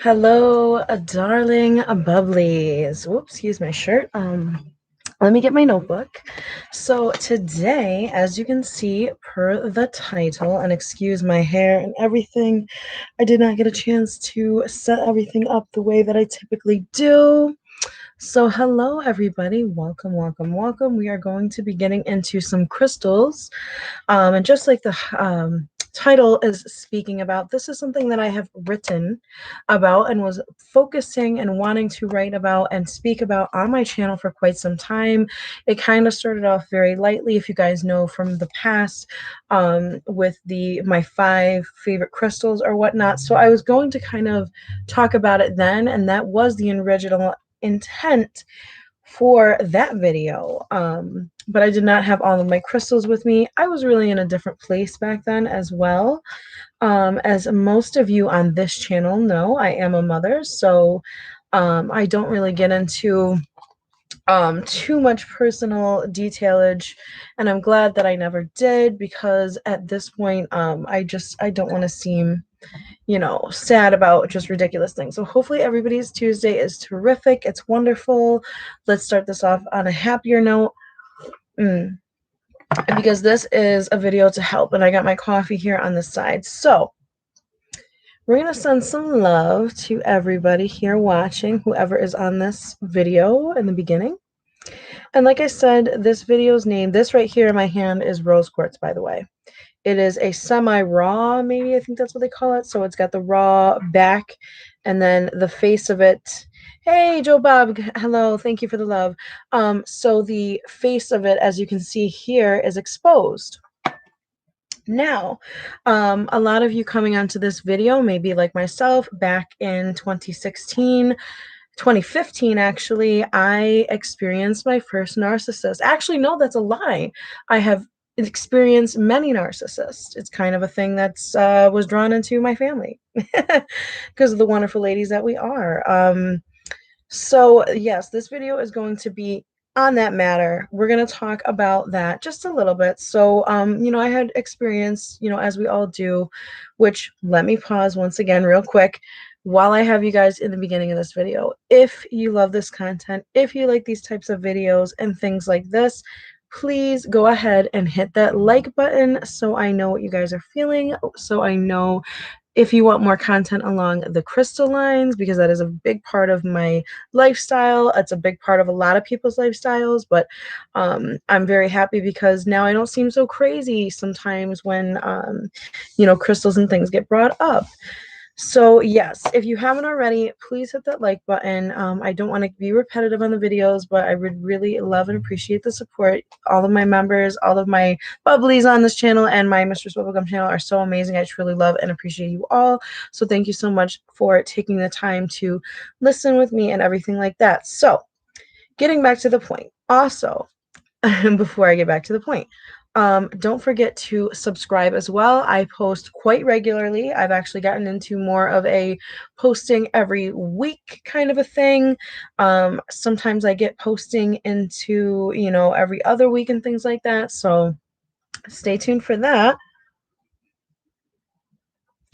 Hello, darling bubblies. Whoops, excuse my shirt. Let me get my notebook. So today, as you can see, per the title, and excuse my hair and everything, I did not get a chance to set everything up the way that I typically do. So hello, everybody. Welcome, welcome, welcome. We are going to be getting into some crystals. And just like the title is speaking about, this is something that I have written about and was focusing and wanting to write about and speak about on my channel for quite some time. It kind of started off very lightly, if you guys know from the past, with my 5 favorite crystals or whatnot. So I was going to kind of talk about it then, and that was the original intent for that video. But I did not have all of my crystals with me. I was really in a different place back then as well. As most of you on this channel know, I am a mother, so I don't really get into too much personal detailage, and I'm glad that I never did, because at this point I don't want to seem sad about just ridiculous things. So hopefully everybody's Tuesday is terrific. It's wonderful. Let's start this off on a happier note. Because this is a video to help, and I got my coffee here on the side. So we're going to send some love to everybody here watching, whoever is on this video in the beginning. And like I said, this video's name, this right here in my hand, is rose quartz, by the way. It is a semi-raw, maybe, I think that's what they call it. So it's got the raw back, and then the face of it. Hey, Joe Bob, hello, thank you for the love. So the face of it, as you can see here, is exposed. Now, a lot of you coming onto this video, maybe like myself, back in 2016, 2015, actually, I experienced my first narcissist. Actually, no, that's a lie. I have experienced many narcissists. It's kind of a thing that's was drawn into my family because of the wonderful ladies that we are. So yes, this video is going to be on that matter. We're going to talk about that just a little bit. So, I had experience, as we all do, which, let me pause once again real quick while I have you guys in the beginning of this video. If you love this content, if you like these types of videos and things like this, please go ahead and hit that like button so I know what you guys are feeling, so I know if you want more content along the crystal lines, because that is a big part of my lifestyle. It's a big part of a lot of people's lifestyles, but I'm very happy because now I don't seem so crazy sometimes when, crystals and things get brought up. So yes, if you haven't already, please hit that like button. I don't want to be repetitive on the videos, but I would really love and appreciate the support. All of my members, all of my bubblies on this channel and my Mistress Bubblegum channel are so amazing. I truly love and appreciate you all. So thank you so much for taking the time to listen with me and everything like that. So getting back to the point. Also, before I get back to the point, don't forget to subscribe as well. I post quite regularly. I've actually gotten into more of a posting every week kind of a thing. Sometimes I get posting into, every other week and things like that. So stay tuned for that.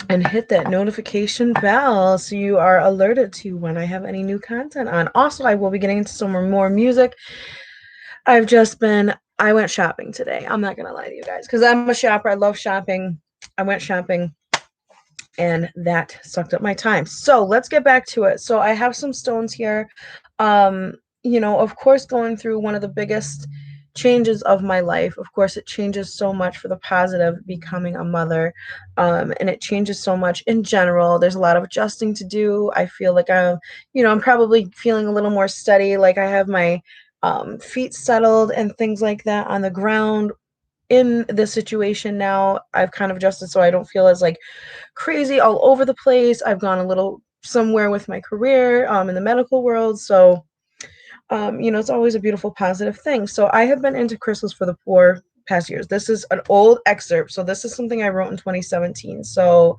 And hit that notification bell so you are alerted to when I have any new content on. Also, I will be getting into some more music. I went shopping today. I'm not going to lie to you guys because I'm a shopper. I love shopping. I went shopping and that sucked up my time. So let's get back to it. So I have some stones here. Of course, going through one of the biggest changes of my life. Of course, it changes so much for the positive becoming a mother. And it changes so much in general. There's a lot of adjusting to do. I feel like I'm probably feeling a little more steady. Like I have my feet settled and things like that on the ground. In this situation now, I've kind of adjusted so I don't feel as like crazy all over the place. I've gone a little somewhere with my career in the medical world. So, it's always a beautiful, positive thing. So I have been into crystals for the 4 past years. This is an old excerpt. So this is something I wrote in 2017. So,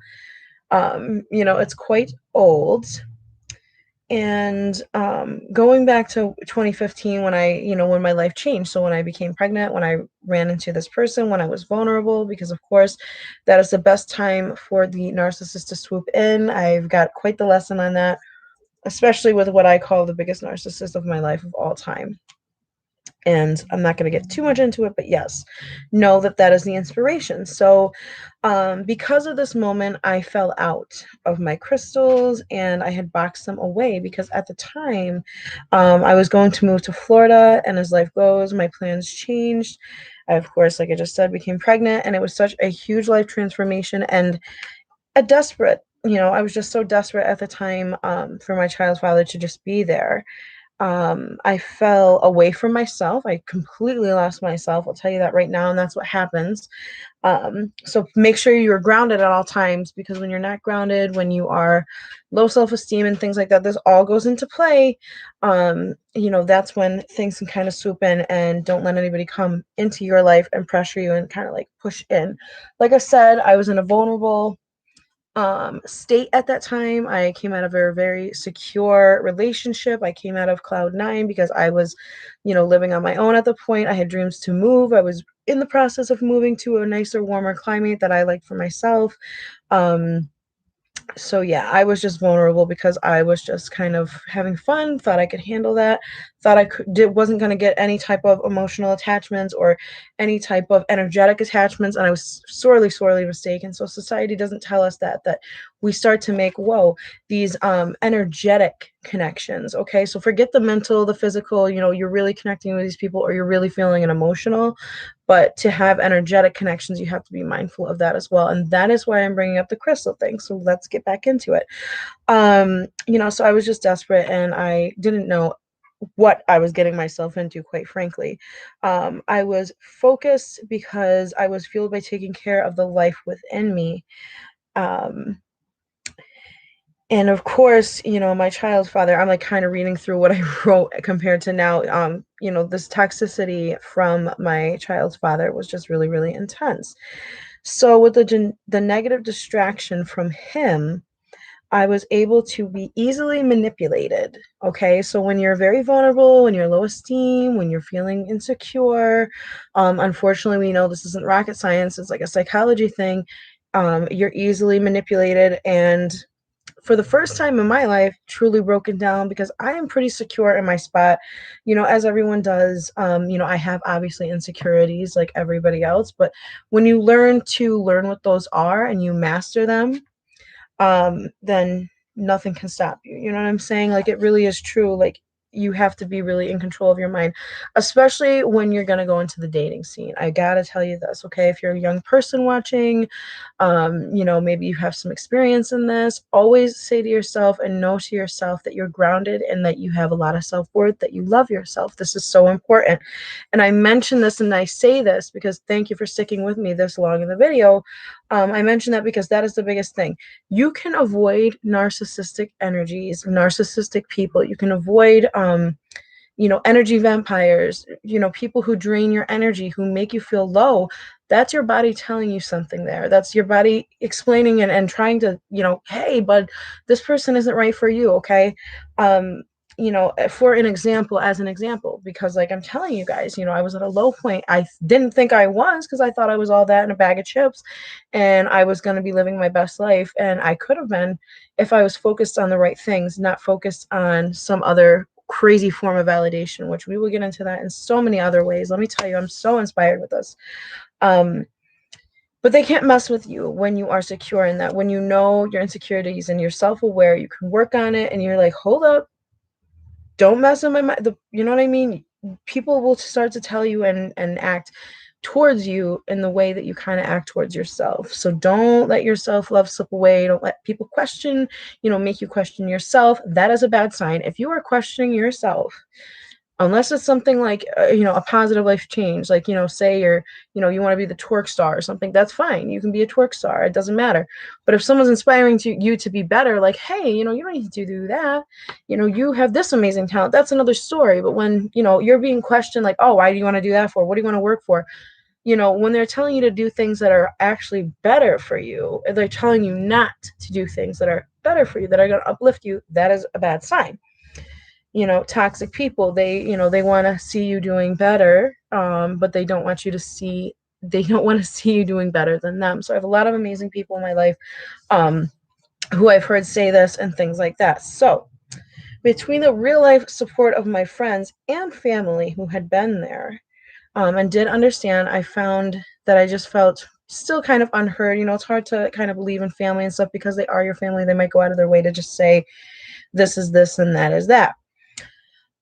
it's quite old. And going back to 2015, when when my life changed. So when I became pregnant, when I ran into this person, when I was vulnerable, because of course that is the best time for the narcissist to swoop in. I've got quite the lesson on that, especially with what I call the biggest narcissist of my life of all time. And I'm not going to get too much into it, but yes, know that that is the inspiration. So because of this moment, I fell out of my crystals and I had boxed them away because at the time I was going to move to Florida, and as life goes, my plans changed. I, of course, like I just said, became pregnant, and it was such a huge life transformation and a desperate, I was just so desperate at the time for my child's father to just be there. I fell away from myself. I completely lost myself. I'll tell you that right now, and that's what happens. So make sure you're grounded at all times, because when you're not grounded, when you are low self-esteem and things like that, this all goes into play. That's when things can kind of swoop in, and don't let anybody come into your life and pressure you and kind of like push in. Like I said, I was in a vulnerable state at that time. I came out of a very secure relationship. I came out of cloud nine because I was, living on my own at the point. I had dreams to move. I was in the process of moving to a nicer, warmer climate that I liked for myself. So yeah, I was just vulnerable because I was just kind of having fun, thought I could handle that, thought wasn't going to get any type of emotional attachments or any type of energetic attachments, and I was sorely, sorely mistaken. So society doesn't tell us that we start to make, these energetic connections. Okay, so forget the mental, the physical, you're really connecting with these people or you're really feeling an emotional. But to have energetic connections, you have to be mindful of that as well. And that is why I'm bringing up the crystal thing. So let's get back into it. So I was just desperate and I didn't know what I was getting myself into, quite frankly. I was focused because I was fueled by taking care of the life within me. And of course, my child's father, I'm like kind of reading through what I wrote compared to now. This toxicity from my child's father was just really, really intense. So with the negative distraction from him, I was able to be easily manipulated. Okay, so when you're very vulnerable, when you're low esteem, when you're feeling insecure, unfortunately, we know this isn't rocket science, it's like a psychology thing. You're easily manipulated, and for the first time in my life, truly broken down, because I am pretty secure in my spot, as everyone does. I have obviously insecurities like everybody else, but when you learn what those are and you master them, then nothing can stop you. You know what I'm saying? Like, it really is true. Like, you have to be really in control of your mind, especially when you're going to go into the dating scene. I got to tell you this, okay? If you're a young person watching, maybe you have some experience in this, always say to yourself and know to yourself that you're grounded and that you have a lot of self-worth, that you love yourself. This is so important. And I mention this and I say this because thank you for sticking with me this long in the video. I mention that because that is the biggest thing. You can avoid narcissistic energies, narcissistic people. You can avoid, energy vampires, people who drain your energy, who make you feel low. That's your body telling you something there. That's your body explaining and trying to, hey, bud, this person isn't right for you. Okay. For as an example, because like I'm telling you guys, I was at a low point. I didn't think I was, because I thought I was all that in a bag of chips and I was going to be living my best life. And I could have been if I was focused on the right things, not focused on some other crazy form of validation, which we will get into that in so many other ways. Let me tell you, I'm so inspired with this. But they can't mess with you when you are secure in that. When you know your insecurities and you're self-aware, you can work on it and you're like, hold up, don't mess with my mind. You know what I mean? People will start to tell you and act towards you in the way that you kind of act towards yourself. So don't let your self-love slip away. Don't let people question, make you question yourself. That is a bad sign. If you are questioning yourself, unless it's something like, a positive life change, like, say you want to be the twerk star or something, that's fine. You can be a twerk star. It doesn't matter. But if someone's inspiring you to be better, like, hey, you don't need to do that. You have this amazing talent. That's another story. But when, you're being questioned, like, oh, why do you want to do that for? What do you want to work for? When they're telling you to do things that are actually better for you, they're telling you not to do things that are better for you, that are going to uplift you, that is a bad sign. You know, toxic people, they, you know, they want to see you doing better, but they don't want you to see, they don't want to see you doing better than them. So I have a lot of amazing people in my life, who I've heard say this and things like that. So between the real life support of my friends and family who had been there, and did understand, I found that I just felt still kind of unheard. You know, it's hard to kind of believe in family and stuff because they are your family. They might go out of their way to just say, this is this and that is that.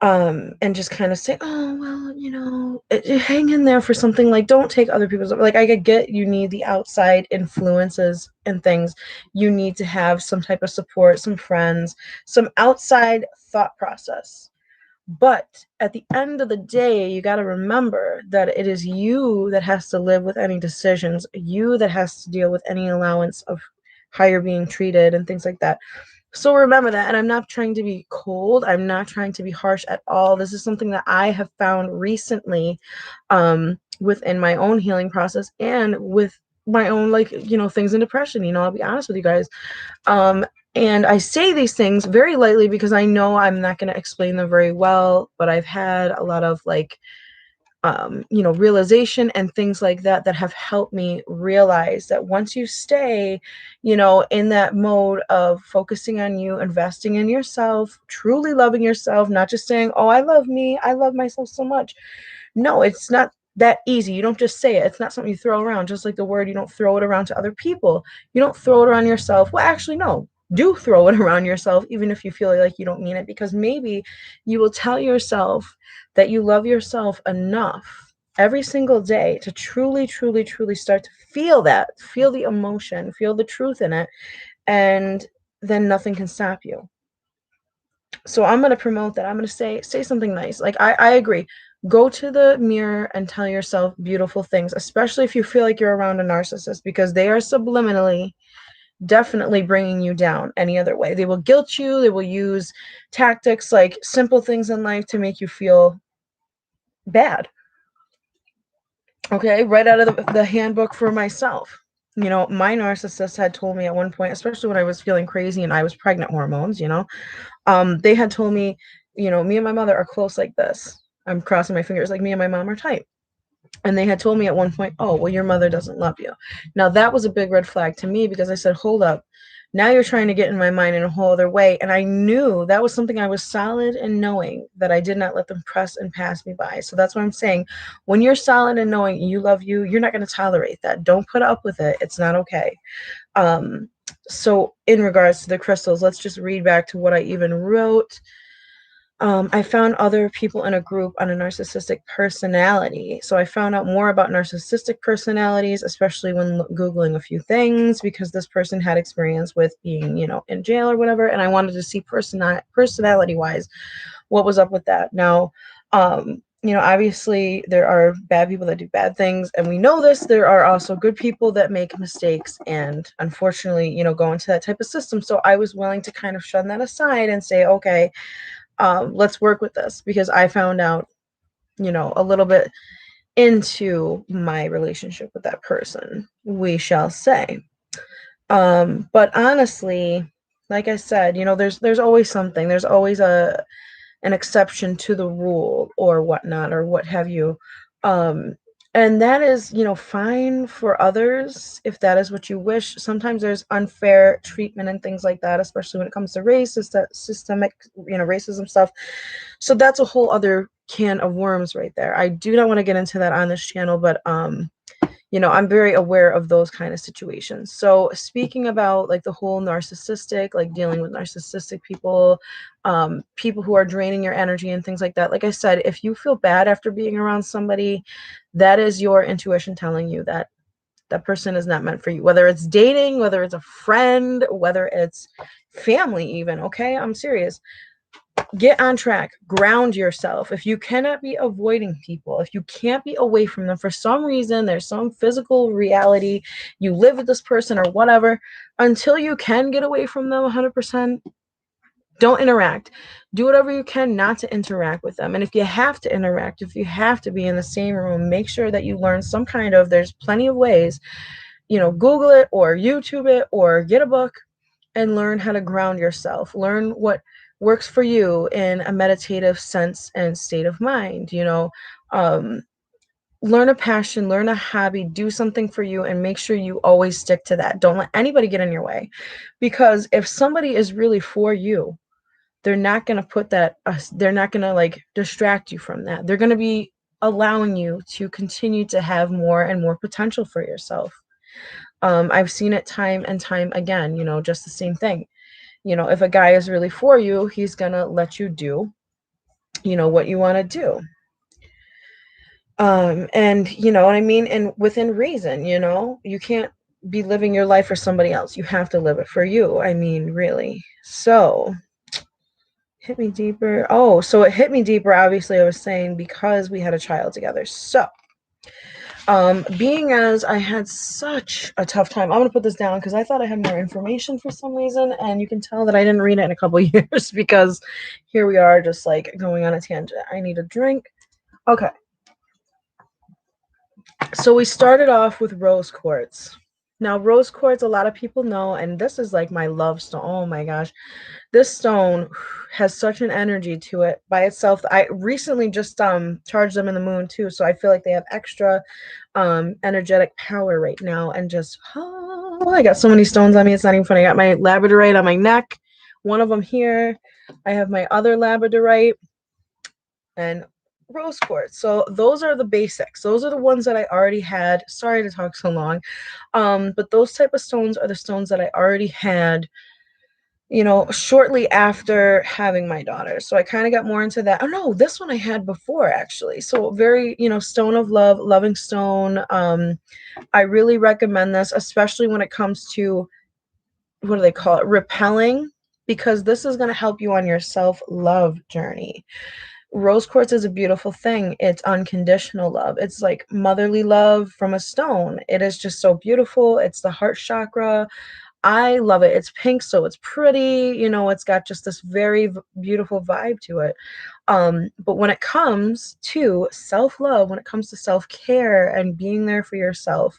And just kind of say, oh, well, you know, hang in there for something. Like, don't take other people's, like, I could get, you need the outside influences and things. You need to have some type of support, some friends, some outside thought process. But at the end of the day, you got to remember that it is you that has to live with any decisions, you that has to deal with any allowance of how you're being treated and things like that. So remember that. And I'm not trying to be cold. I'm not trying to be harsh at all. This is something that I have found recently, within my own healing process and with my own, like, you know, things in depression. You know, I'll be honest with you guys. And I say these things very lightly because I know I'm not going to explain them very well, but I've had a lot of, like, you know, realization and things like that that have helped me realize that once you stay, you know, in that mode of focusing on you, investing in yourself, truly loving yourself, not just saying, oh, I love me, I love myself so much. No, it's not that easy. You don't just say it. It's not something you throw around. Just like the word, you don't throw it around to other people. You don't throw it around yourself. Well, actually, no. Do throw it around yourself, even if you feel like you don't mean it, because maybe you will tell yourself that you love yourself enough every single day to truly, truly, truly start to feel that, feel the emotion, feel the truth in it, and then nothing can stop you. So I'm going to promote that. I'm going to say something nice. Like, I agree. Go to the mirror and tell yourself beautiful things, especially if you feel like you're around a narcissist, because they are subliminally definitely bringing you down any other way. They will guilt you. They will use tactics like simple things in life to make you feel bad. Okay, right out of the handbook for myself. You know, my narcissist had told me at one point, especially when I was feeling crazy and I was pregnant hormones, you know, they had told me, you know, me and my mother are close like this. I'm crossing my fingers, like me and my mom are tight. And they had told me at one point, oh, well, your mother doesn't love you. Now, that was a big red flag to me because I said, hold up. Now you're trying to get in my mind in a whole other way. And I knew that was something I was solid in knowing, that I did not let them press and pass me by. So that's what I'm saying. When you're solid in knowing you love you, you're not going to tolerate that. Don't put up with it. It's not okay. So in regards to the crystals, let's just read back to what I even wrote. I found other people in a group on a narcissistic personality. So I found out more about narcissistic personalities, especially when Googling a few things, because this person had experience with being, you know, in jail or whatever. And I wanted to see personality wise, what was up with that. Now, you know, obviously there are bad people that do bad things, and we know this. There are also good people that make mistakes and unfortunately, you know, go into that type of system. So I was willing to kind of shun that aside and say, okay, let's work with this, because I found out, you know, a little bit into my relationship with that person, we shall say. But honestly, like I said, you know, there's always something. There's always an exception to the rule or whatnot or what have you. And that is, you know, fine for others if that is what you wish. Sometimes there's unfair treatment and things like that, especially when it comes to race, systemic, you know, racism stuff. So that's a whole other can of worms right there. I do not want to get into that on this channel, but you know, I'm very aware of those kind of situations. So speaking about like the whole narcissistic, like dealing with narcissistic people, people who are draining your energy and things like that. Like I said, if you feel bad after being around somebody, that is your intuition telling you that that person is not meant for you, whether it's dating, whether it's a friend, whether it's family even. Okay, I'm serious. Get on track, ground yourself. If you cannot be avoiding people, if you can't be away from them for some reason, there's some physical reality, you live with this person or whatever, until you can get away from them 100%, don't interact. Do whatever you can not to interact with them. And if you have to interact, if you have to be in the same room, make sure that you learn some kind of, there's plenty of ways, you know, Google it or YouTube it or get a book and learn how to ground yourself. Learn what works for you in a meditative sense and state of mind, you know. Learn a passion, learn a hobby, do something for you, and make sure you always stick to that. Don't let anybody get in your way, because if somebody is really for you, they're not going to put that, they're not going to like distract you from that. They're going to be allowing you to continue to have more and more potential for yourself. I've seen it time and time again, you know, just the same thing. You know, if a guy is really for you, he's going to let you do, you know, what you want to do. And you know what I mean? And within reason, you know, you can't be living your life for somebody else. You have to live it for you. I mean, really. So hit me deeper. Oh, so it hit me deeper, obviously, I was saying, because we had a child together. So being as I had such a tough time, I'm gonna put this down because I thought I had more information for some reason, and you can tell that I didn't read it in a couple years, because here we are just like going on a tangent. I need a drink. Okay. So we started off with rose quartz. Now, rose quartz, a lot of people know, and this is like my love stone. Oh my gosh. This stone has such an energy to it by itself. I recently just charged them in the moon too, so I feel like they have extra energetic power right now. And just, oh, I got so many stones on me, it's not even funny. I got my labadorite on my neck, one of them here. I have my other labadorite, and rose quartz. So those are the basics. Those are the ones that I already had. Sorry to talk so long. But those type of stones are the stones that I already had, you know, shortly after having my daughter. So I kind of got more into that. Oh no, this one I had before, actually. So very, you know, stone of love, loving stone. I really recommend this, especially when it comes to, what do they call it? Repelling, because this is going to help you on your self-love journey. Rose quartz is a beautiful thing. It's unconditional love. It's like motherly love from a stone. It is just so beautiful. It's the heart chakra. I love it. It's pink, so it's pretty. You know, it's got just this very beautiful vibe to it. But when it comes to self-love, when it comes to self-care and being there for yourself,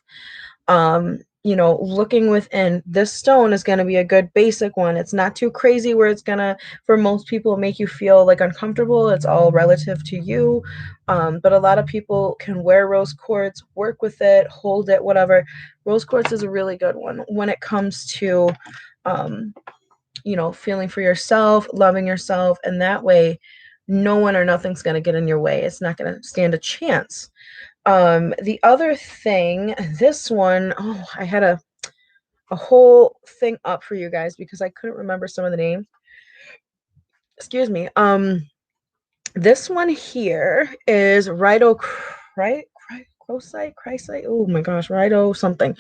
you know, looking within, this stone is going to be a good basic one. It's not too crazy where it's going to, for most people, make you feel like uncomfortable. It's all relative to you. But a lot of people can wear rose quartz, work with it, hold it, whatever. Rose quartz is a really good one when it comes to, you know, feeling for yourself, loving yourself, and that way no one or nothing's going to get in your way. It's not going to stand a chance. The other thing, this one, oh, I had a whole thing up for you guys because I couldn't remember some of the names. Excuse me. This one here is Rhodocristei. Oh my gosh, Rhodo something.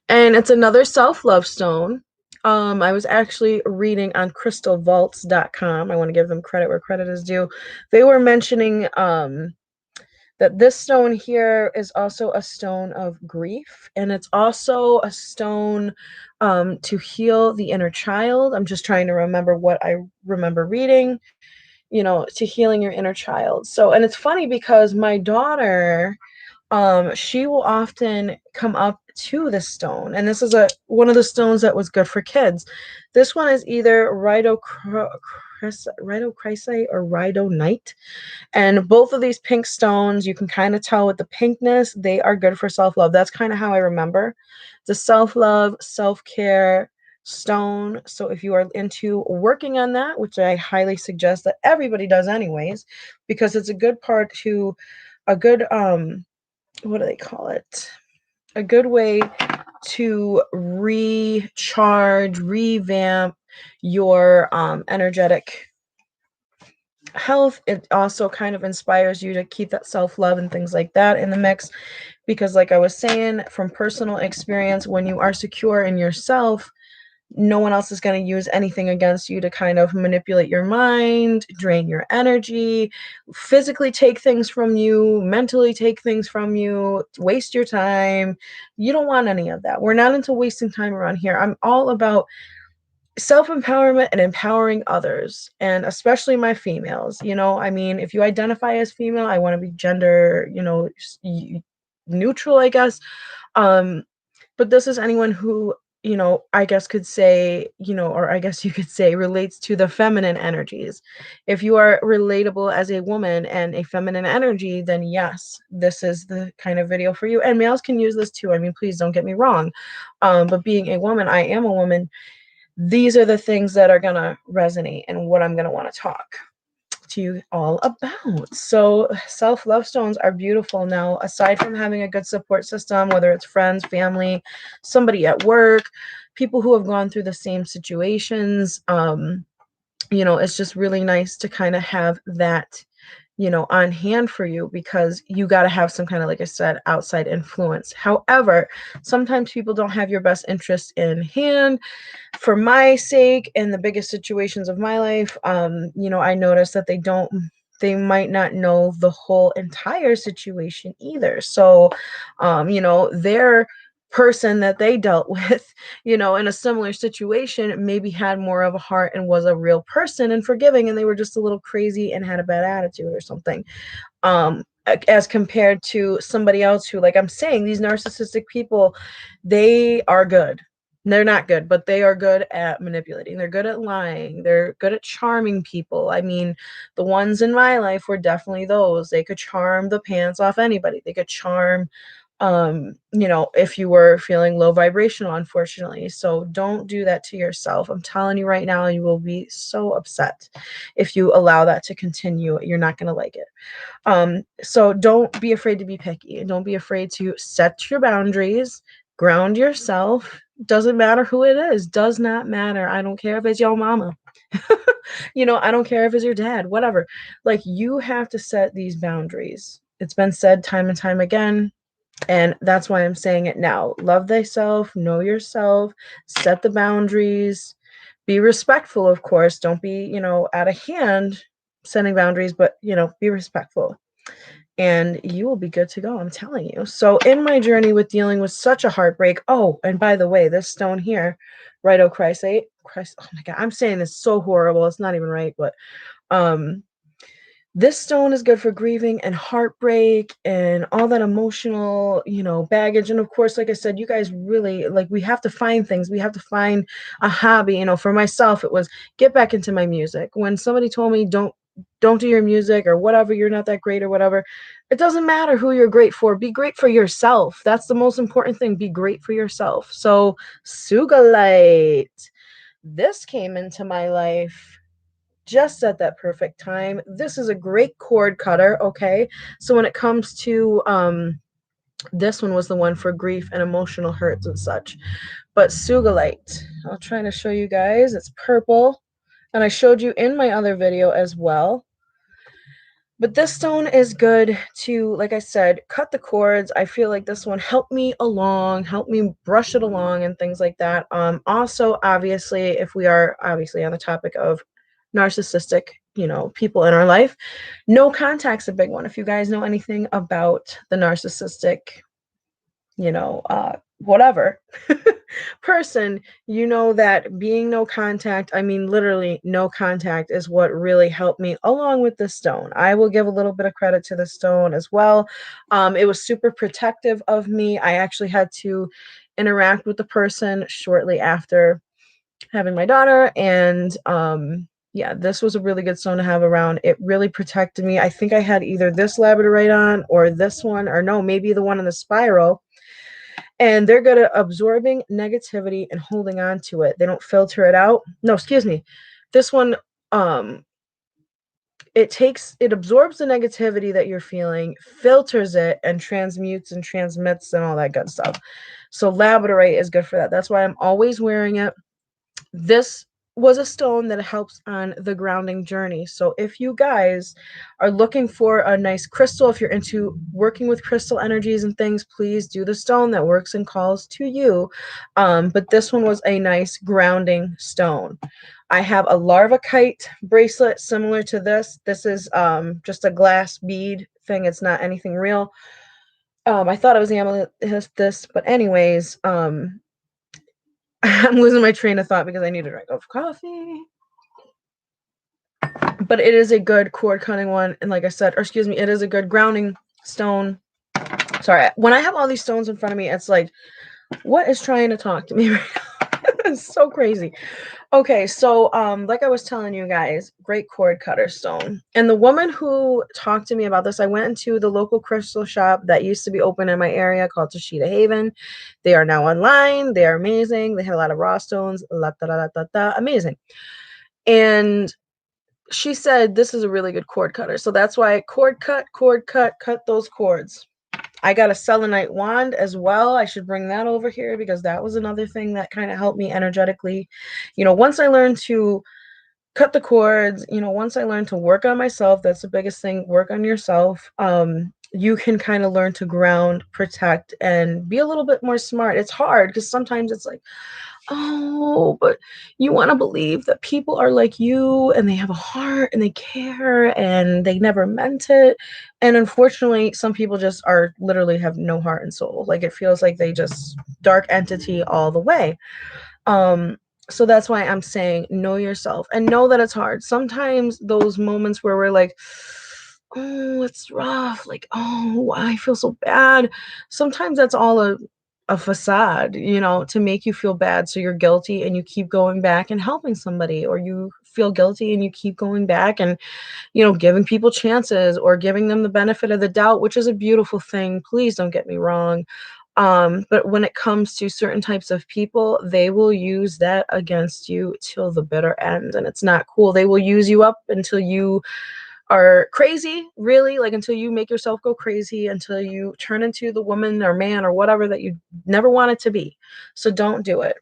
And it's another self-love stone. I was actually reading on crystalvaults.com. I want to give them credit where credit is due. They were mentioning that this stone here is also a stone of grief, and it's also a stone to heal the inner child. I'm just trying to remember what I remember reading, you know, to healing your inner child. So, and it's funny because my daughter, she will often come up to this stone, and this is one of the stones that was good for kids. This one is either Rhodocristei or Rhodonite. And both of these pink stones, you can kind of tell with the pinkness, they are good for self-love. That's kind of how I remember. The self-love, self-care stone. So if you are into working on that, which I highly suggest that everybody does anyways, because it's a good part to a good, what do they call it? A good way to recharge, revamp your energetic health. It also kind of inspires you to keep that self-love and things like that in the mix, because like I was saying, from personal experience, when you are secure in yourself, no one else is going to use anything against you to kind of manipulate your mind, drain your energy, physically take things from you, mentally take things from you, waste your time. You don't want any of that. We're not into wasting time around here. I'm all about self-empowerment and empowering others, and especially my females. You know, I mean, if you identify as female, I want to be gender, you know, neutral, I guess. But this is anyone who you know, I guess could say, you know, or I guess you could say relates to the feminine energies. If you are relatable as a woman and a feminine energy, then yes, this is the kind of video for you. And males can use this too. I mean, please don't get me wrong. But being a woman, I am a woman. These are the things that are going to resonate and what I'm going to want to talk to you all about. So self-love stones are beautiful. Now, aside from having a good support system, whether it's friends, family, somebody at work, people who have gone through the same situations, you know, it's just really nice to kind of have that, you know, on hand for you, because you got to have some kind of, like I said, outside influence. However, sometimes people don't have your best interest in hand. For my sake, in the biggest situations of my life, you know, I noticed that they might not know the whole entire situation either. So, you know, their person that they dealt with, you know, in a similar situation, maybe had more of a heart and was a real person and forgiving, and they were just a little crazy and had a bad attitude or something. As compared to somebody else who, like I'm saying, these narcissistic people, they are good. They're not good, but they are good at manipulating. They're good at lying. They're good at charming people. I mean, the ones in my life were definitely those. They could charm the pants off anybody. They could charm, you know, if you were feeling low vibrational, unfortunately. So don't do that to yourself. I'm telling you right now, you will be so upset if you allow that to continue. You're not going to like it. So don't be afraid to be picky, and don't be afraid to set your boundaries, ground yourself. Doesn't matter who it is, does not matter. I don't care if it's your mama. You know, I don't care if it's your dad, whatever. Like, you have to set these boundaries. It's been said time and time again, and that's why I'm saying it now. Love thyself, know yourself, set the boundaries, be respectful, of course. Don't be, you know, out of hand setting boundaries, but, you know, be respectful, and you will be good to go. I'm telling you. So in my journey with dealing with such a heartbreak, oh, and by the way, this stone here, Rhodocristei, oh my God, I'm saying this so horrible. It's not even right, but um, this stone is good for grieving and heartbreak and all that emotional, you know, baggage. And of course, like I said, you guys really, like, we have to find things. We have to find a hobby. You know, for myself, it was get back into my music. When somebody told me don't do your music or whatever, you're not that great or whatever, it doesn't matter who you're great for. Be great for yourself. That's the most important thing. Be great for yourself. So Sugalite, this came into my life just at that perfect time. This is a great cord cutter, okay? So when it comes to this one was the one for grief and emotional hurts and such. But Sugalite, I'll try to show you guys. It's purple, and I showed you in my other video as well. But this stone is good to, like I said, cut the cords. I feel like this one helped me along, helped me brush it along and things like that. Also, obviously, if we are obviously on the topic of narcissistic, you know, people in our life, no contact's a big one. If you guys know anything about the narcissistic, you know, whatever person, you know that being no contact, I mean, literally no contact, is what really helped me along with the stone. I will give a little bit of credit to the stone as well. It was super protective of me. I actually had to interact with the person shortly after having my daughter, and yeah, this was a really good stone to have around. It really protected me. I think I had either this labradorite on or this one, or no, maybe the one in the spiral. And they're good at absorbing negativity and holding on to it. They don't filter it out. No, excuse me. This one, it absorbs the negativity that you're feeling, filters it, and transmutes and transmits and all that good stuff. So labradorite is good for that. That's why I'm always wearing it. This was a stone that helps on the grounding journey. So if you guys are looking for a nice crystal, if you're into working with crystal energies and things, please do the stone that works and calls to you. But this one was a nice grounding stone. I have a larvakite bracelet similar to this. This is just a glass bead thing. It's not anything real. I thought it was the amethyst, but anyways, I'm losing my train of thought because I need a drink of coffee. But it is a good cord cutting one. And like I said, or excuse me, it is a good grounding stone. Sorry, when I have all these stones in front of me, it's like, what is trying to talk to me right now? It's so crazy. Okay, so like I was telling you guys, great cord cutter stone. And the woman who talked to me about this, I went into the local crystal shop that used to be open in my area called Tashita Haven. They are now online. They are amazing. They had a lot of raw stones. La, da, da, da, da, amazing. And she said this is a really good cord cutter. So that's why cord cut, cut those cords. I got a selenite wand as well. I should bring that over here because that was another thing that kind of helped me energetically. Once I learned to cut the cords, once I learned to work on myself, that's the biggest thing, work on yourself. You can kind of learn to ground, protect, and be a little bit more smart. It's hard because sometimes it's like, oh, but you want to believe that people are like you and they have a heart and they care and they never meant it. And unfortunately, some people just are literally have no heart and soul. Like it feels like they just dark entity all the way. Um, so that's why I'm saying know yourself and know that it's hard. Sometimes those moments where we're like, oh, it's rough, like, oh, I feel so bad. Sometimes that's all a facade, to make you feel bad. So you're guilty and you keep going back and helping somebody, or you feel guilty and you keep going back and, giving people chances or giving them the benefit of the doubt, which is a beautiful thing. Please don't get me wrong. But when it comes to certain types of people, they will use that against you till the bitter end. And it's not cool. They will use you up until you are crazy, really, like until you make yourself go crazy, until you turn into the woman or man or whatever that you never wanted to be. So don't do it.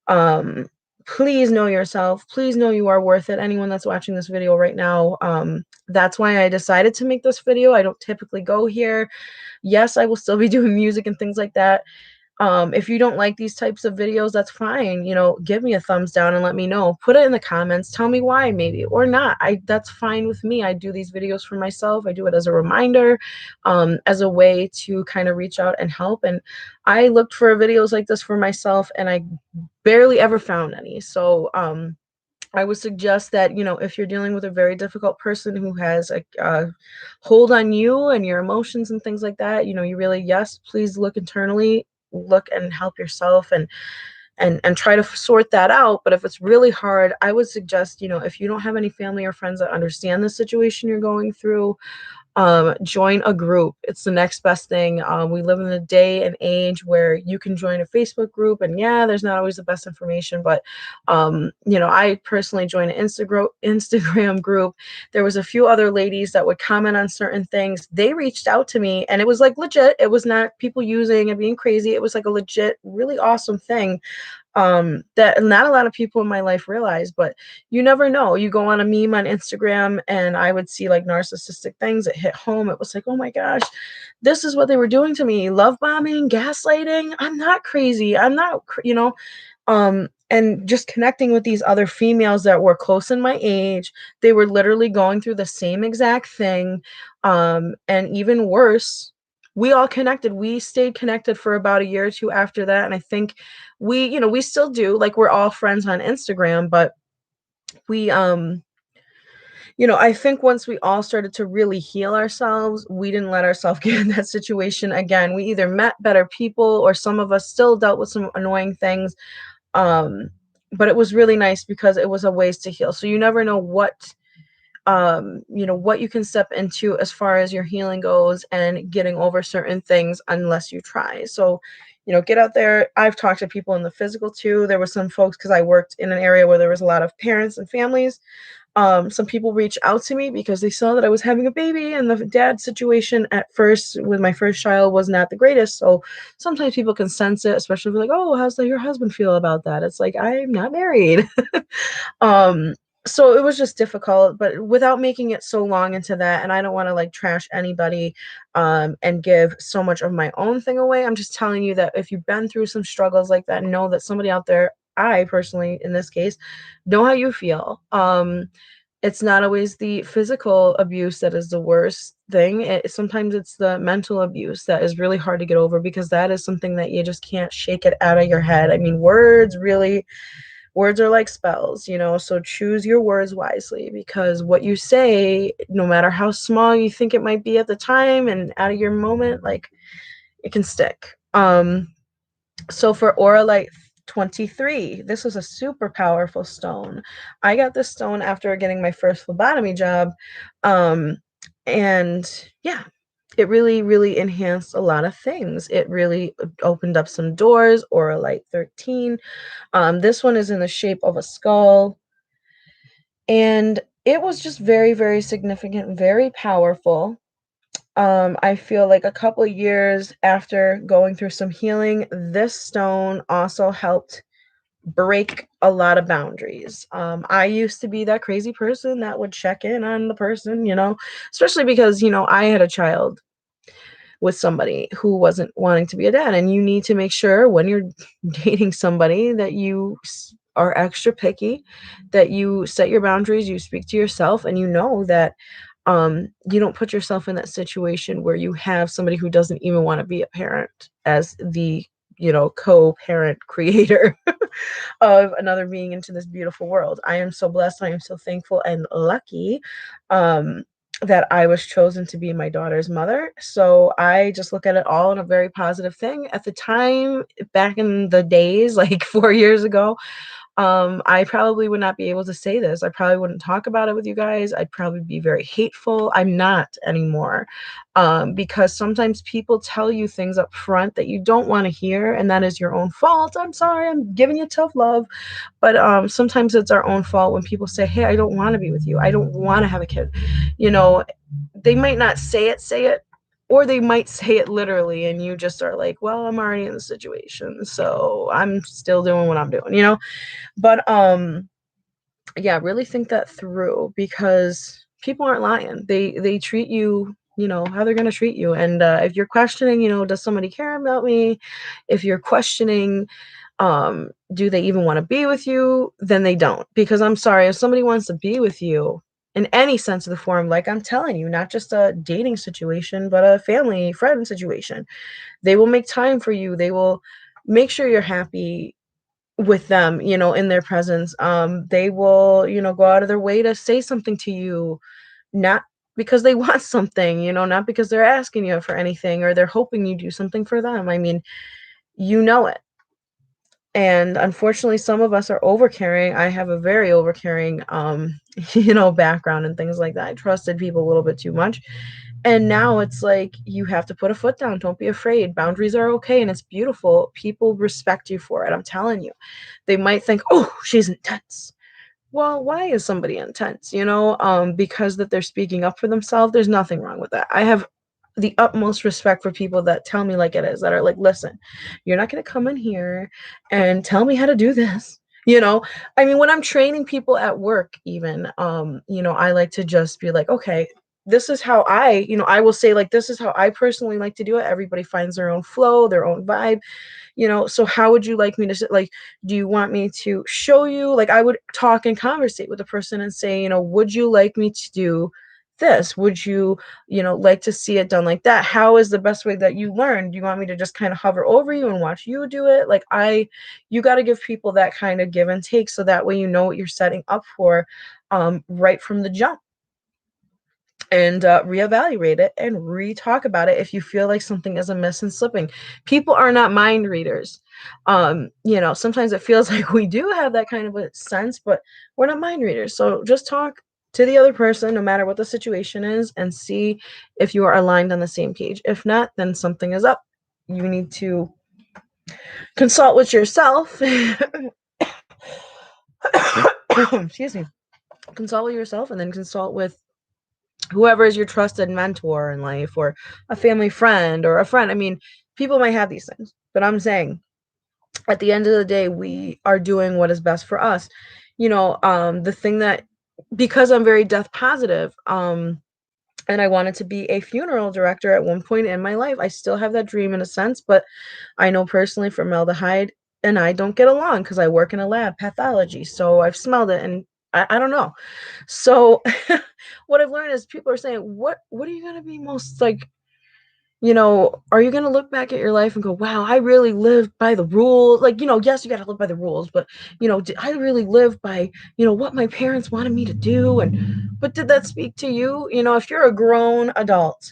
Um, please know yourself. Please know you are worth it. Anyone that's watching this video right now, that's why I decided to make this video. I don't typically go here. Yes, I will still be doing music and things like that. If you don't like these types of videos, that's fine. Give me a thumbs down and let me know. Put it in the comments. Tell me why, maybe, or not. That's fine with me. I do these videos for myself. I do it as a reminder, as a way to kind of reach out and help. And I looked for videos like this for myself, and I barely ever found any. So, I would suggest that, if you're dealing with a very difficult person who has a hold on you and your emotions and things like that, you really, yes, please look internally, look and help yourself and try to sort that out. But if it's really hard, I would suggest, if you don't have any family or friends that understand the situation you're going through, join a group. It's the next best thing. We live in a day and age where you can join a Facebook group, and yeah, there's not always the best information, but I personally joined an Instagram group. There was a few other ladies that would comment on certain things. They reached out to me, and it was like legit. It was not people using and being crazy. It was like a legit, really awesome thing that not a lot of people in my life realize. But you never know. You go on a meme on Instagram, and I would see like narcissistic things that hit home. It was like, oh my gosh, this is what they were doing to me. Love bombing, gaslighting. I'm not crazy. I'm not, and just connecting with these other females that were close in my age. They were literally going through the same exact thing. And even worse, we all connected. We stayed connected for about a year or two after that. And I think we still do, like, we're all friends on Instagram, but we, I think once we all started to really heal ourselves, we didn't let ourselves get in that situation again. We either met better people, or some of us still dealt with some annoying things. But it was really nice because it was a ways to heal. So you never know what you can step into as far as your healing goes and getting over certain things unless you try. So, get out there. I've talked to people in the physical too. There were some folks, because I worked in an area where there was a lot of parents and families. Some people reached out to me because they saw that I was having a baby, and the dad situation at first with my first child was not the greatest. So sometimes people can sense it, especially if they're like, oh, how's your husband feel about that? It's like, I'm not married. um, so it was just difficult, but without making it so long into that, and I don't want to like trash anybody and give so much of my own thing away. I'm just telling you that if you've been through some struggles like that, know that somebody out there, I personally, in this case, know how you feel. It's not always the physical abuse that is the worst thing. Sometimes it's the mental abuse that is really hard to get over, because that is something that you just can't shake it out of your head. I mean, words are like spells, so choose your words wisely, because what you say, no matter how small you think it might be at the time and out of your moment, like, it can stick. So for Auralite 23. This was a super powerful stone. I got this stone after getting my first phlebotomy job. And yeah, it really, really enhanced a lot of things. It really opened up some doors. Auralite 13. This one is in the shape of a skull. And it was just very, very significant, very powerful. I feel like a couple of years after going through some healing, this stone also helped break a lot of boundaries. I used to be that crazy person that would check in on the person, especially because, I had a child with somebody who wasn't wanting to be a dad. And you need to make sure when you're dating somebody that you are extra picky, that you set your boundaries, you speak to yourself, and you know that you don't put yourself in that situation where you have somebody who doesn't even want to be a parent as the co-parent creator of another being into this beautiful world. I am so blessed. I am so thankful and lucky that I was chosen to be my daughter's mother. So I just look at it all in a very positive thing. At the time, back in the days, like 4 years ago, I probably would not be able to say this. I probably wouldn't talk about it with you guys. I'd probably be very hateful. I'm not anymore. Because sometimes people tell you things up front that you don't want to hear, and that is your own fault. I'm sorry, I'm giving you tough love. But sometimes it's our own fault when people say, hey, I don't want to be with you. I don't want to have a kid. They might not say it, or they might say it literally, and you just are like, well, I'm already in the situation, so I'm still doing what I'm doing. But yeah, really think that through, because people aren't lying. They treat you, how they're going to treat you. And if you're questioning, does somebody care about me? If you're questioning, do they even want to be with you? Then they don't. Because I'm sorry, if somebody wants to be with you in any sense of the form, like I'm telling you, not just a dating situation, but a family friend situation, they will make time for you. They will make sure you're happy with them, in their presence. They will, go out of their way to say something to you, not because they want something, not because they're asking you for anything or they're hoping you do something for them. I mean, it. And unfortunately, some of us are overcaring. I have a very overcaring, background and things like that. I trusted people a little bit too much. And now it's like, you have to put a foot down. Don't be afraid. Boundaries are okay, and it's beautiful. People respect you for it. I'm telling you. They might think, oh, she's intense. Well, why is somebody intense? Because that they're speaking up for themselves. There's nothing wrong with that. I have the utmost respect for people that tell me like it is, that are like, listen, you're not going to come in here and tell me how to do this. I mean, when I'm training people at work, even, I like to just be like, okay, this is how I will say, like, this is how I personally like to do it. Everybody finds their own flow, their own vibe. So how would you like me to, like, do you want me to show you? Like, I would talk and conversate with the person and say, would you like me to do this? Would you, like to see it done like that? How is the best way that you learn? Do you want me to just kind of hover over you and watch you do it? Like, you got to give people that kind of give and take, so that way you know what you're setting up for, right from the jump. And reevaluate it and re-talk about it if you feel like something is amiss and slipping. People are not mind readers. Sometimes it feels like we do have that kind of a sense, but we're not mind readers. So just talk to the other person, no matter what the situation is, and see if you are aligned on the same page. If not, then something is up. You need to consult with yourself. Excuse me. Consult with yourself, and then consult with whoever is your trusted mentor in life, or a family friend or a friend. I mean, people might have these things, but I'm saying at the end of the day, we are doing what is best for us. The thing that, because I'm very death positive, and I wanted to be a funeral director at one point in my life. I still have that dream in a sense, but I know personally formaldehyde and I don't get along because I work in a lab, pathology. So I've smelled it, and I don't know. So what I've learned is, people are saying, what are you going to be most like, are you going to look back at your life and go, wow, I really lived by the rules? Like, yes, you got to live by the rules, but, did I really live by, what my parents wanted me to do? But did that speak to you? If you're a grown adult,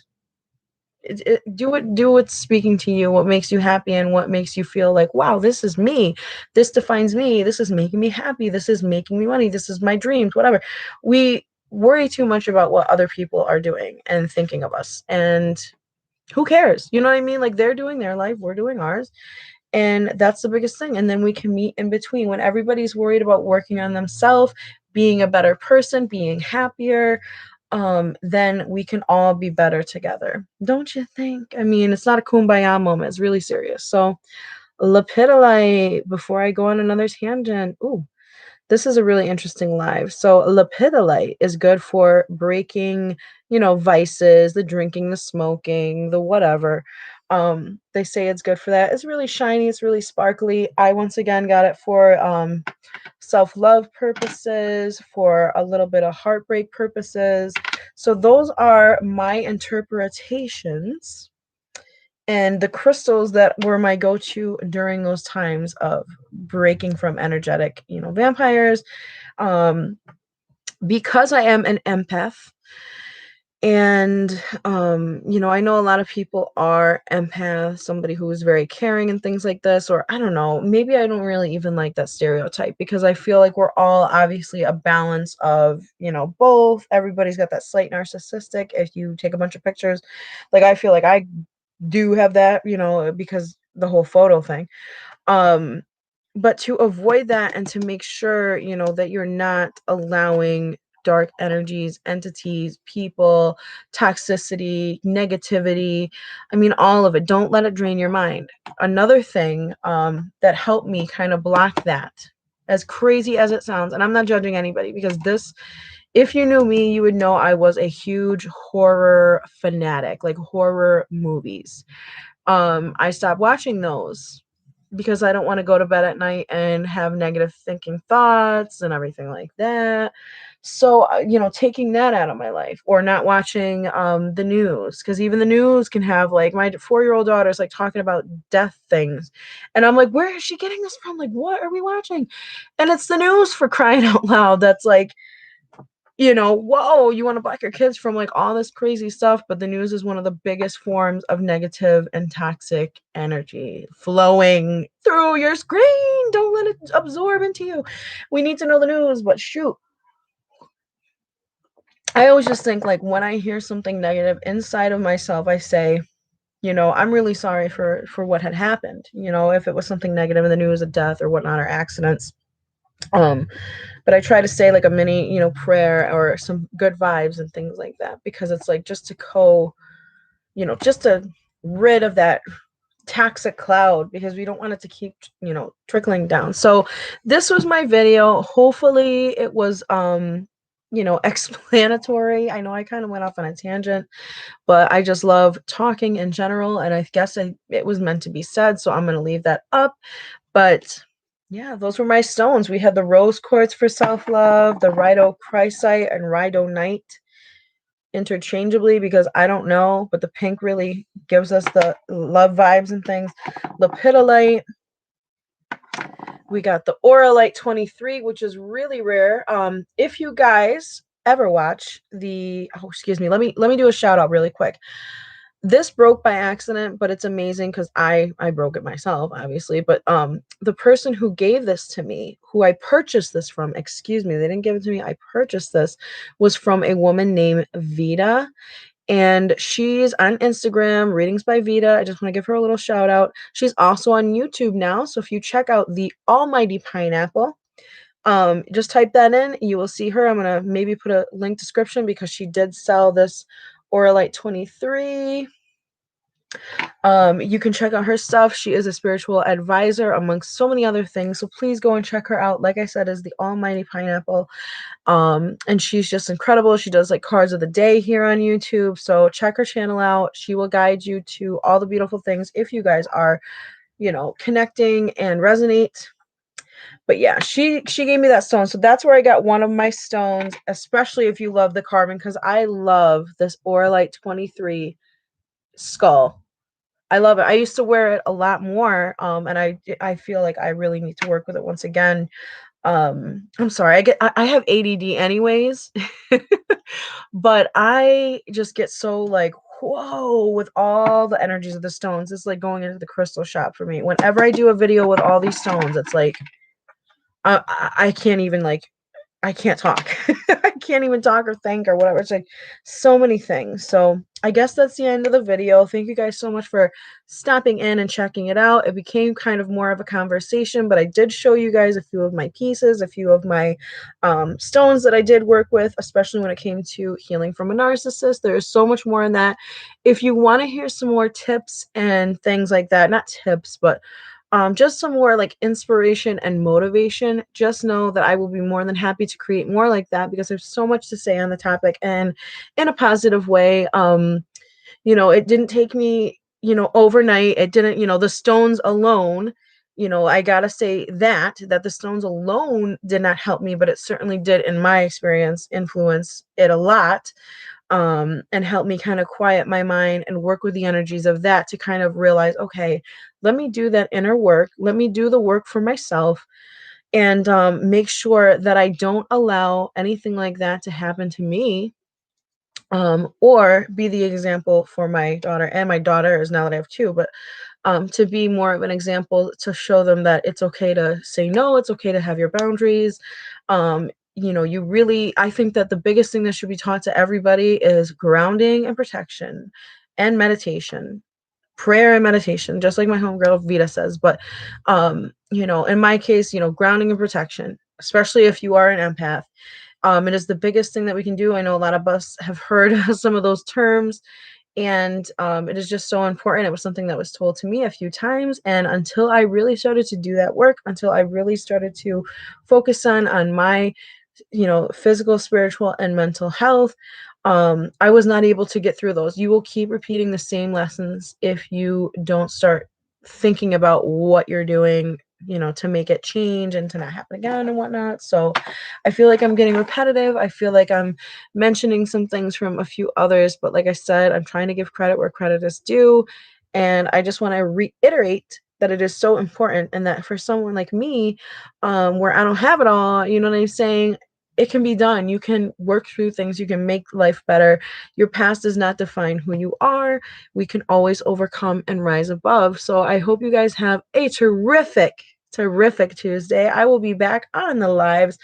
do what's speaking to you, what makes you happy, and what makes you feel like, wow, this is me, this defines me, this is making me happy, this is making me money, this is my dreams, whatever. We worry too much about what other people are doing and thinking of us, and who cares? You know what I mean? Like, they're doing their life, we're doing ours, and that's the biggest thing. And then we can meet in between when everybody's worried about working on themselves, being a better person, being happier. Then we can all be better together. Don't you think? I mean, it's not a kumbaya moment. It's really serious. So, lapidolite, before I go on another tangent. Ooh, this is a really interesting live. So lapidolite is good for breaking, vices, the drinking, the smoking, the whatever. They say it's good for that. It's really shiny, it's really sparkly. I once again got it for self-love purposes, for a little bit of heartbreak purposes. So those are my interpretations and the crystals that were my go-to during those times of breaking from energetic, vampires. um because I am an empath, and I know a lot of people are empaths, somebody who is very caring and things like this, or I don't know, maybe I don't really even like that stereotype, because I feel like we're all obviously a balance of, both. Everybody's got that slight narcissistic, if you take a bunch of pictures. Like, I feel like I do have that, because the whole photo thing. Um, but to avoid that, and to make sure, that you're not allowing dark energies, entities, people, toxicity, negativity, I mean, all of it. Don't let it drain your mind. Another thing that helped me kind of block that, as crazy as it sounds, and I'm not judging anybody, because this, if you knew me, you would know I was a huge horror fanatic, like horror movies. I stopped watching those because I don't want to go to bed at night and have negative thinking thoughts and everything like that. So, taking that out of my life, or not watching the news, because even the news can have, like, my 4-year-old daughter's like talking about death things. And I'm like, where is she getting this from? Like, what are we watching? And it's the news, for crying out loud. That's like, whoa, you want to block your kids from like all this crazy stuff, but the news is one of the biggest forms of negative and toxic energy flowing through your screen. Don't let it absorb into you. We need to know the news, but shoot. I always just think, like, when I hear something negative inside of myself, I say, I'm really sorry for what had happened. If it was something negative in the news, a death or whatnot, or accidents. Um, but I try to say like a mini, prayer, or some good vibes and things like that, because it's like, just to just to rid of that toxic cloud, because we don't want it to keep, trickling down. So this was my video. Hopefully it was explanatory. I know I kind of went off on a tangent, but I just love talking in general, and I guess it was meant to be said, so I'm going to leave that up. But yeah, those were my stones. We had the rose quartz for self-love, the rhodocristei and rhodonite interchangeably, because I don't know, but the pink really gives us the love vibes and things. Lapidolite. We got the Auralite 23, which is really rare. If you guys ever watch excuse me, let me do a shout out really quick. This broke by accident, but it's amazing because I broke it myself, obviously. But the person who gave this to me, who I purchased this from, excuse me, they didn't give it to me, I purchased this, was from a woman named Vida. And she's on Instagram, Readings by Vida. I just want to give her a little shout out. She's also on YouTube now. So if you check out the Almighty Pineapple, just type that in, you will see her. I'm going to maybe put a link description, because she did sell this Auralite 23. You can check out her stuff. She is a spiritual advisor amongst so many other things. So please go and check her out. Like I said, is the Almighty Pineapple. And she's just incredible. She does like cards of the day here on YouTube. So check her channel out. She will guide you to all the beautiful things if you guys are, connecting and resonate. But yeah, she gave me that stone. So that's where I got one of my stones, especially if you love the carving, because I love this Auralite 23 skull. I love it. I used to wear it a lot more, and I feel like I really need to work with it once again. I'm sorry, I have ADD anyways, but I just get so like whoa, with all the energies of the stones. It's like going into the crystal shop for me. Whenever I do a video with all these stones, it's like I can't even like I can't talk. I can't even talk or think or whatever. It's like so many things. So I guess that's the end of the video. Thank you guys so much for stopping in and checking it out. It became kind of more of a conversation, but I did show you guys a few of my pieces, a few of my stones that I did work with, especially when it came to healing from a narcissist. There is so much more in that. If you want to hear some more tips and things like that, not tips, but just some more like inspiration and motivation, just know that I will be more than happy to create more like that because there's so much to say on the topic and in a positive way. You know, it didn't take me, you know, overnight. It didn't, you know, the stones alone, you know, I gotta say that the stones alone did not help me, but it certainly did, in my experience, influence it a lot, and help me kind of quiet my mind and work with the energies of that to kind of realize, okay, let me do that inner work. Let me do the work for myself and make sure that I don't allow anything like that to happen to me, or be the example for my daughter and my daughters now that I have two, but to be more of an example to show them that it's okay to say no, it's okay to have your boundaries. You know, you really, I think that the biggest thing that should be taught to everybody is grounding and protection and meditation, prayer and meditation, just like my homegirl Vida says. But, you know, in my case, you know, grounding and protection, especially if you are an empath. It is the biggest thing that we can do. I know a lot of us have heard some of those terms, and it is just so important. It was something that was told to me a few times, and until I really started to do that work, until I really started to focus on my, you know, physical, spiritual, and mental health, I was not able to get through those. You will keep repeating the same lessons if you don't start thinking about what you're doing, you know, to make it change and to not happen again and whatnot. So I feel like I'm getting repetitive. I feel like I'm mentioning some things from a few others, but like I said, I'm trying to give credit where credit is due. And I just want to reiterate that it is so important, and that for someone like me, where I don't have it all, you know what I'm saying? It can be done. You can work through things. You can make life better. Your past does not define who you are. We can always overcome and rise above. So I hope you guys have a terrific Tuesday. I will be back on the lives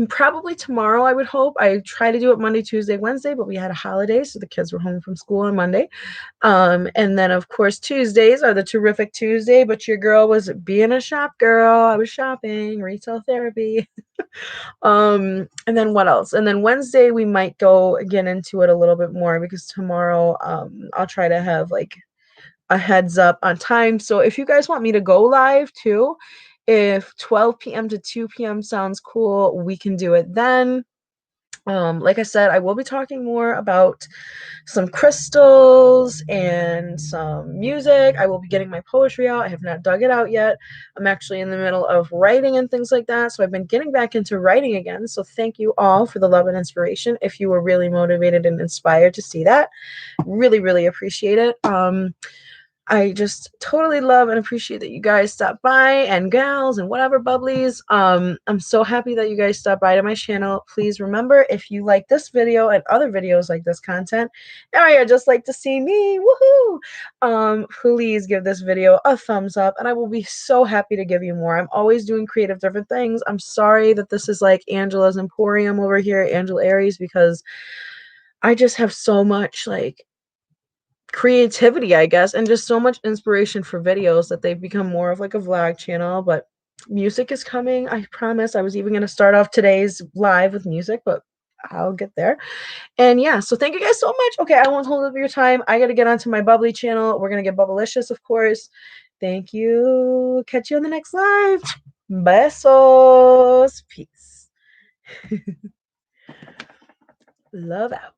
probably tomorrow. I would hope. I try to do it Monday, Tuesday, Wednesday, but we had a holiday, so the kids were home from school on Monday. And then of course Tuesdays are the terrific Tuesday, but your girl was being a shop girl. I was shopping, retail therapy. And then what else? And then Wednesday we might go get into it a little bit more because tomorrow I'll try to have like a heads up on time. So if you guys want me to go live too, if 12 p.m. to 2 p.m. sounds cool, we can do it then. Like I said, I will be talking more about some crystals and some music. I will be getting my poetry out. I have not dug it out yet. I'm actually in the middle of writing and things like that. So I've been getting back into writing again. So thank you all for the love and inspiration. If you were really motivated and inspired to see that, really, really appreciate it. I just totally love and appreciate that you guys stopped by, and gals and whatever bubblies. I'm so happy that you guys stopped by to my channel. Please remember, if you like this video and other videos like this content, or you'd just like to see me, woohoo, please give this video a thumbs up, and I will be so happy to give you more. I'm always doing creative different things. I'm sorry that this is like Angela's Emporium over here, Angela Aries, because I just have so much like creativity, I guess, and just so much inspiration for videos that they've become more of like a vlog channel. But music is coming, I promise. I was even going to start off today's live with music, but I'll get there. And yeah, so thank you guys so much. Okay, I won't hold up your time. I got to get onto my bubbly channel. We're going to get bubblicious, of course. Thank you. Catch you on the next live. Besos. Peace. Love out.